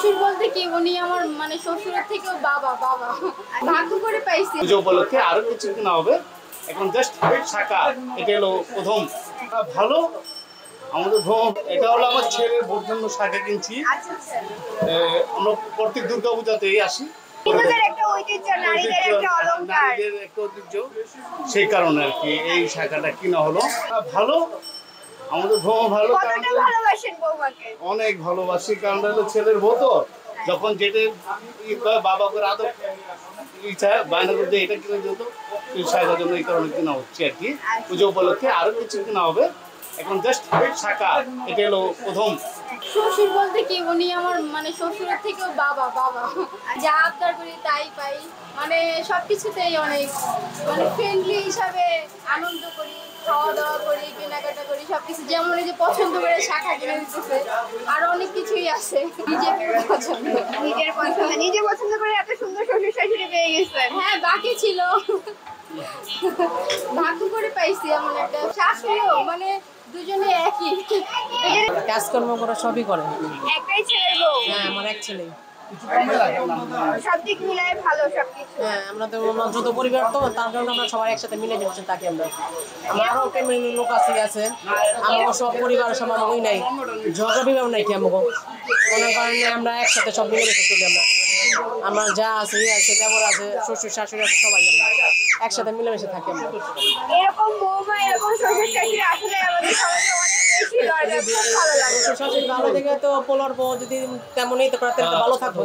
শ্বশুর বলতে কি উনি আমার মানে শ্বশুরের থেকেও বাবা বাবা ভাগ্য করে পাইছি। পুজো উপলক্ষে আরো কিছু কিনা হবে, এখন জাস্ট শাখা, এটা হলো প্রথম ভালো আমাদের ভ্রমণ। এটা হলো আমার ছেলের বোর জন্য শাখা কিনছি। আমরা প্রত্যেক দুর্গা পূজাতেই আসি, নারীদের একটা ঐতিহ্য, সেই কারণে আর কি এই শাখাটা কিনা হলো। ভালো আমাদের ভ্রমণ ভালো, অনেক ভালোবাসি, কারণ হলো ছেলের বউ তো, যখন যেটা বাবা করে আদর ইচ্ছা বায়না করতে এটা কিনে যেত, এই শাখার জন্য এই কারণে কিনা হচ্ছে আর কি। পুজো উপলক্ষে আরো কিছু কিনা হবে, এখন জাস্ট শাখা, এটা হলো প্রথম। শ্বশুর বলতে কি উনি আমার মানে শ্বশুরের থেকেও বাবা বাবা, যা আবদার করি তাই পাই, মানে সবকিছুতেই অনেক মানে ফ্রেন্ডলি হিসাবে আনন্দ করি, খাওয়া দাওয়া করি, কেনাকাটা করি, সবকিছু যেমন এই যে পছন্দ করে শাখা কিনে দিতেছে, আরো অনেক কিছুই আছে নিজের পছন্দ, নিজে পছন্দ করে এত সুন্দর শ্বশুর শাশুড়ি পেয়ে গেছেন। হ্যাঁ বাকি ছিল, ভাগ্য করে পাইছি এমন একটা শাশুড়িও, মানে দুজনে একই কাজকর্ম করে সবই করে। একটাই ছেলের বউ? হ্যাঁ, আমার এক ছেলে। সব দিক মিলায় ভালো সবকিছু। হ্যাঁ, আমরা তো যত পরিবার তো, তার কারণে আমরা সবাই একসাথে মিলে মিশে থাকি। আমরা আরও ফ্যামিলি লোক আছে, আমাকে সব পরিবারের সব আমাকেই নাই, ঝগড়া বিভাগ নাই কি আমাকে, কোনো কারণে আমরা একসাথে সব মিলে মিশে চলি। আমরা যা আছে দেবর আছে, শ্বশুর শাশুড়ি আছে, সবাই আমরা একসাথে মিলেমিশে থাকি। আমরা এরকম বৌমা, এরকম শ্বশুর শাশুড়ি আসলে আমাদের সমাজে অনেক বেশি দরকার, খুব ভালো লাগে। শ্বশুর শাশুড়ি ভালো দেখে তো পোলার বউ যদি তেমনই তো ভালো থাকবো।